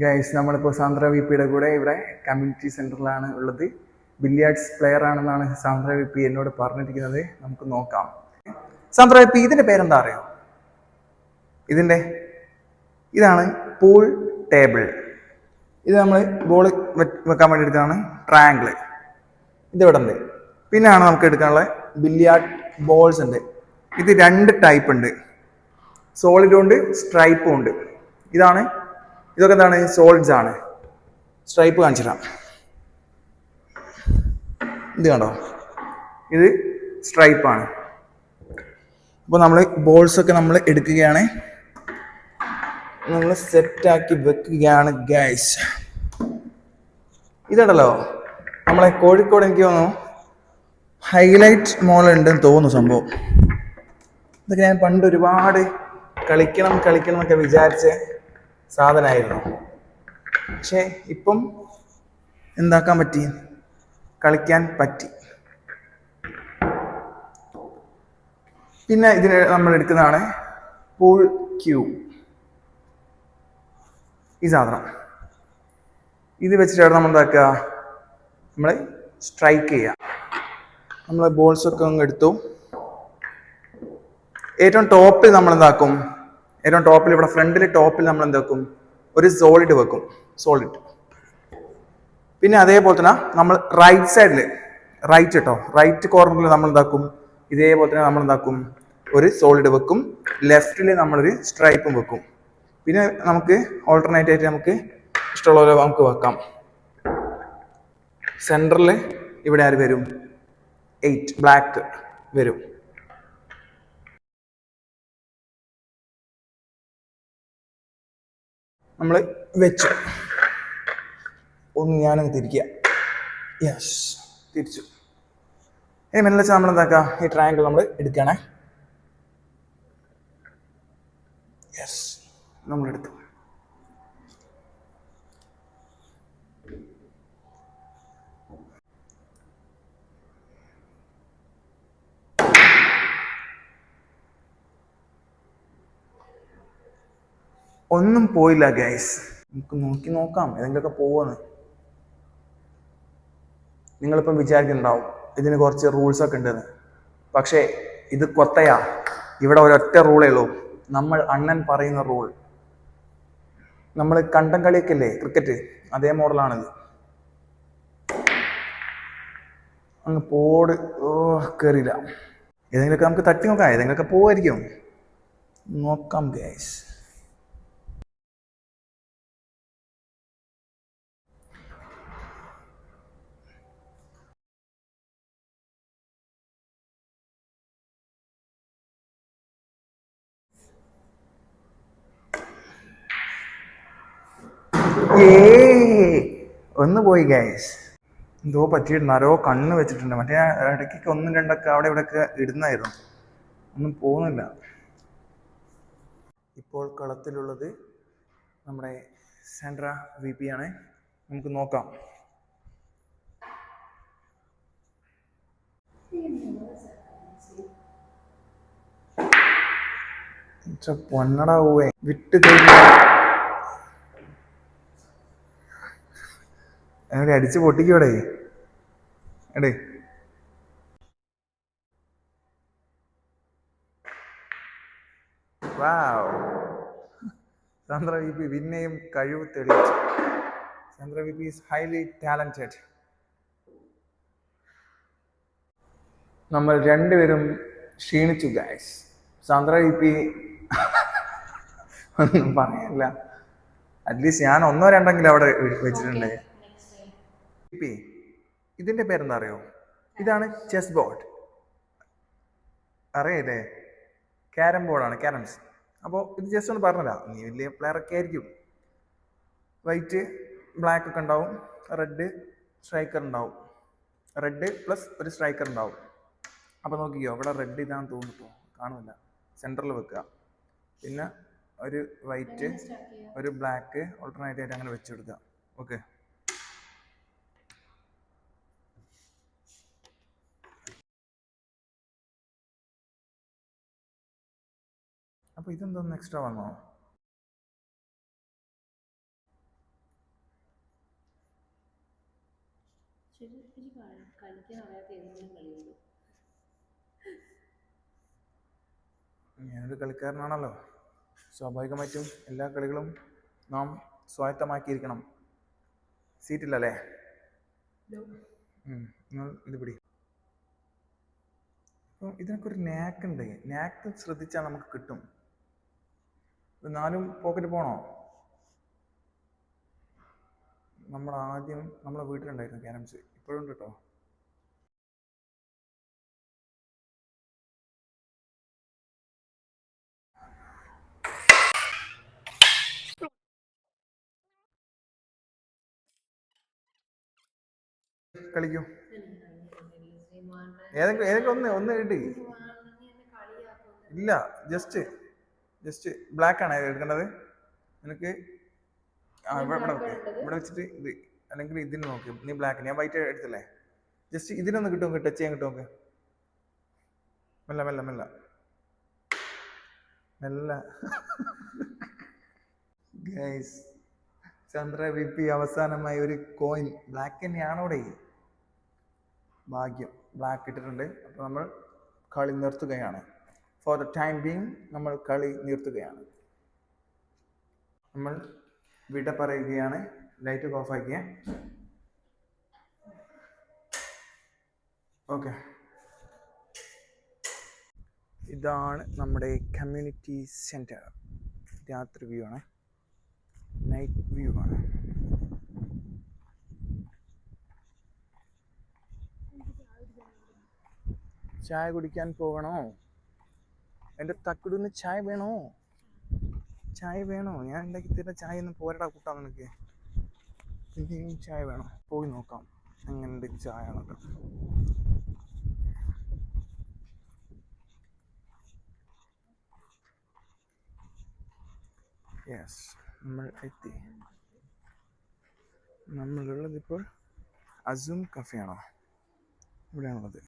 Guys നമ്മളിപ്പോൾ Sandra V പിയുടെ കൂടെ ഇവിടെ കമ്മ്യൂണിറ്റി സെൻറ്ററിലാണ് ഉള്ളത്. ബില്ലിയാർഡ്സ് പ്ലെയർ ആണെന്നാണ് സാന്ദ്ര വി പി എന്നോട് പറഞ്ഞിരിക്കുന്നത്. നമുക്ക് നോക്കാം. സാന്ദ്ര വി പി ഇതിൻ്റെ പേരെന്താ അറിയോ? ഇതിൻ്റെ ഇതാണ് പൂൾ ടേബിൾ. ഇത് നമ്മൾ ബോൾ വെക്കാൻ വേണ്ടി എടുക്കുന്നതാണ് ട്രയാങ്കിൾ. ഇതിവിടെ ഉണ്ട്. പിന്നെയാണ് നമുക്ക് എടുക്കാനുള്ള ബില്ലിയാർഡ് ബോൾസ് ഉണ്ട്. ഇത് രണ്ട് ടൈപ്പ് ഉണ്ട്, സോളിഡും ഉണ്ട് സ്ട്രൈപ്പും ഉണ്ട്. ഇതൊക്കെ എന്താണ്? സോളിഡ്സ് ആണ്. സ്ട്രൈപ്പ് കാണിച്ചിടാം. ഇത് കണ്ടോ, ഇത് സ്ട്രൈപ്പാണ്. അപ്പോൾ നമ്മൾ ബോൾസൊക്കെ നമ്മൾ എടുക്കുകയാണ്, നമ്മൾ സെറ്റാക്കി വെക്കുകയാണ് ഗൈസ്. ഇതുണ്ടല്ലോ നമ്മളെ കോഴിക്കോട് എനിക്ക് തോന്നുന്നു ഹൈലൈറ്റ് മോൾ ഉണ്ടെന്ന് തോന്നുന്നു സംഭവം. ഇതൊക്കെ ഞാൻ പണ്ട് ഒരുപാട് കളിക്കണം എന്നൊക്കെ വിചാരിച്ച സാധനമായിരുന്നു. പക്ഷെ ഇപ്പം എന്താക്കാൻ പറ്റി, കളിക്കാൻ പറ്റി. പിന്നെ ഇതിന് നമ്മൾ എടുക്കുന്നതാണ് പൂൾ ക്യൂ. ഈ സാധനം ഇത് വെച്ചിട്ടാണ് നമ്മൾ എന്താക്കുക, നമ്മൾ സ്ട്രൈക്ക് ചെയ്യുക. നമ്മൾ ബോൾസൊക്കെ അങ്ങ് എടുത്തു. ഏറ്റവും ടോപ്പിൽ നമ്മൾ എന്താക്കും, ഏറ്റവും ടോപ്പിൽ ഇവിടെ ഫ്രണ്ടിൽ ടോപ്പിൽ നമ്മൾ എന്താക്കും, ഒരു സോളിഡ് വെക്കും. സോളിഡ്. പിന്നെ അതേപോലെ തന്നെ നമ്മൾ റൈറ്റ് സൈഡിൽ റൈറ്റ് കോർണറിൽ നമ്മൾ എന്താക്കും, ഇതേപോലെ തന്നെ നമ്മൾ എന്താക്കും, ഒരു സോളിഡ് വെക്കും. ലെഫ്റ്റിൽ നമ്മളൊരു സ്ട്രൈപ്പും വെക്കും. പിന്നെ നമുക്ക് ഓൾട്ടർനേറ്റ് ആയിട്ട് നമുക്ക് ഇഷ്ടമുള്ള പോലെ നമുക്ക് വെക്കാം. സെൻറ്ററിൽ ഇവിടെ ആര് വരും, 8 ബ്ലാക്ക് വരും. നമ്മൾ വെച്ചു. ഒന്ന് ഞാനങ്ങ് തിരിക്കുക. യെസ്, തിരിച്ചു. ഇനി മെല്ലെ വെച്ചാൽ നമ്മൾ എന്താക്കുക, ഈ ട്രയാങ്കിൾ നമ്മൾ എടുക്കണേ. യെസ്, നമ്മളെടുത്തു. ഒന്നും പോയില്ല ഗൈസ്. നമുക്ക് നോക്കാം ഏതെങ്കിലുമൊക്കെ പോവാന്ന്. നിങ്ങളിപ്പം വിചാരിക്കുന്നുണ്ടാവും ഇതിന് കുറച്ച് റൂൾസൊക്കെ ഉണ്ടെന്ന്. പക്ഷേ ഇത് കൊത്തയാ. ഇവിടെ ഒരൊറ്റ റൂളേ ഉള്ളൂ, നമ്മൾ അണ്ണൻ പറയുന്ന റൂൾ. നമ്മൾ കണ്ടം കളിയൊക്കെ ഇല്ലേ, ക്രിക്കറ്റ്, അതേ മോഡലാണിത്. അങ്ങ് പോട് കയറിയില്ല. ഏതെങ്കിലുമൊക്കെ നമുക്ക് തട്ടി നോക്കാം, ഏതെങ്കിലുമൊക്കെ പോവായിരിക്കും. നോക്കാം ഗൈസ്. ഒന്ന് പോയി ഗൈസ്. എന്തോ പറ്റിയിട്ടുണ്ട്, ആരോ കണ്ണ് വെച്ചിട്ടുണ്ട്. മറ്റേ ഇടയ്ക്കൊക്കെ ഒന്നും രണ്ടൊക്കെ അവിടെ ഇവിടെയൊക്കെ ഇടുന്നായിരുന്നു. ഒന്നും പോകുന്നില്ല. ഇപ്പോൾ കളത്തിലുള്ളത് നമ്മുടെ സാൻഡ്ര വി പി ആണ്. നമുക്ക് നോക്കാം. പൊന്നടാ പോവേ വിട്ട് എവിടെ അടിച്ച് പൊട്ടിക്കോടെ എടേ. സാന്ദ്ര വി പി പിന്നെയും കഴിവ് തെളിയിച്ചു. Sandra V P is highly talented. നമ്മൾ രണ്ടുപേരും ക്ഷീണിച്ചു ഗൈസ്. സാന്ദ്ര വി പി ഒന്നും പറയാനില്ല. അറ്റ്ലീസ്റ്റ് ഞാൻ ഒന്നോ രണ്ടെങ്കിലും അവിടെ വെച്ചിട്ടുണ്ട്. ഇതിന്റെ പേരെന്താ അറിയോ? ഇതാണ് ചെസ് ബോർഡ്. അറിയില്ലേ? ക്യാരം ബോർഡാണ്, ക്യാരംസ്. അപ്പോൾ ഇത് ജസ്റ്റ് ഒന്ന് പറഞ്ഞില്ല, നീ വലിയ പ്ലെയറൊക്കെ ആയിരിക്കും. വൈറ്റ് ബ്ലാക്ക് ഒക്കെ ഉണ്ടാവും, റെഡ് സ്ട്രൈക്കർ ഉണ്ടാവും, റെഡ് പ്ലസ് ഒരു സ്ട്രൈക്കർ ഉണ്ടാവും. അപ്പോൾ നോക്കിക്കോ, ഇവിടെ റെഡ് ഇതാണെന്ന് തോന്നിട്ടോ, കാണുന്നില്ല. സെൻറ്ററിൽ വെക്കുക. പിന്നെ ഒരു വൈറ്റ് ഒരു ബ്ലാക്ക് ഓൾട്ടർനേറ്റ് ആയിട്ട് അങ്ങനെ വെച്ച് കൊടുക്കുക. ഓക്കെ. അപ്പോൾ ഇതെന്തോന്ന് എക്സ്ട്രാ വന്നോ? ഞാനൊരു കളിക്കാരനാണല്ലോ, സ്വാഭാവികമായിട്ടും എല്ലാ കളികളും നാം സ്വായത്തമാക്കിയിരിക്കണം. സീറ്റില്ലല്ലേ? നിങ്ങൾ ഇത് പിടി. അപ്പം ഇതിനൊക്കെ ഒരു നാക്ക് ഉണ്ട്. നാക്ക് ശ്രദ്ധിച്ചാൽ നമുക്ക് കിട്ടും. 4 പോക്കറ്റ് പോണോ? നമ്മൾ ആദ്യം നമ്മളെ വീട്ടിലുണ്ടായിരുന്നു ക്യാരംസ്, ഇപ്പോഴും ഉണ്ട് കേട്ടോ. കളിക്കൂ. ഏതൊക്കെ ഒന്ന് കിട്ടി. ഇല്ല, ജസ്റ്റ് ബ്ലാക്ക് ആണ് എടുക്കേണ്ടത് നിനക്ക്. ഇവിടെ വെച്ചിട്ട് ഇത്, അല്ലെങ്കിൽ ഇതിന് നോക്ക്. നീ ബ്ലാക്ക്, ഞാൻ വൈറ്റ് എടുത്തില്ലേ. ജസ്റ്റ് ഇതിനൊന്ന് കിട്ടും, ടച്ച് ചെയ്യാൻ കിട്ടും. നോക്ക്, മെല്ലെ മെല്ലെ മെല്ലെ മെല്ലെ. ഗൈസ്, ചന്ദ്ര VP അവസാനമായി ഒരു കോയിൻ ബ്ലാക്ക് തന്നെയാണോടെ. ഭാഗ്യം, ബ്ലാക്ക് ഇട്ടിട്ടുണ്ട്. അപ്പോൾ നമ്മൾ കളി നിർത്തുകയാണ്. ഫോർ ദ ടൈം ബീങ് നമ്മൾ കളി നിർത്തുകയാണ്. നമ്മൾ വിട പറയുകയാണ്. ലൈറ്റ് ഓഫ് ആക്കിയ. ഓക്കെ, ഇതാണ് നമ്മുടെ കമ്മ്യൂണിറ്റി സെൻറ്റർ. രാത്രി വ്യൂ ആണ്, നൈറ്റ് വ്യൂ ആണ്. ചായ കുടിക്കാൻ പോകണോ? എൻ്റെ തക്കുടിന് ചായ വേണോ? ഞാൻ ഉണ്ടാക്കി തരുന്ന ചായ ഒന്നും പോരടാ കൂട്ടാ നിനക്ക്. പിന്നെയും ചായ വേണോ? പോയി നോക്കാം എങ്ങനെയുണ്ട് ചായ എന്നൊക്കെ. യെസ്, നമ്മൾ എത്തി. നമ്മളുള്ളത് ഇപ്പോൾ അസൂം കഫേ ആണോ? ഇവിടെയാണുള്ളത്.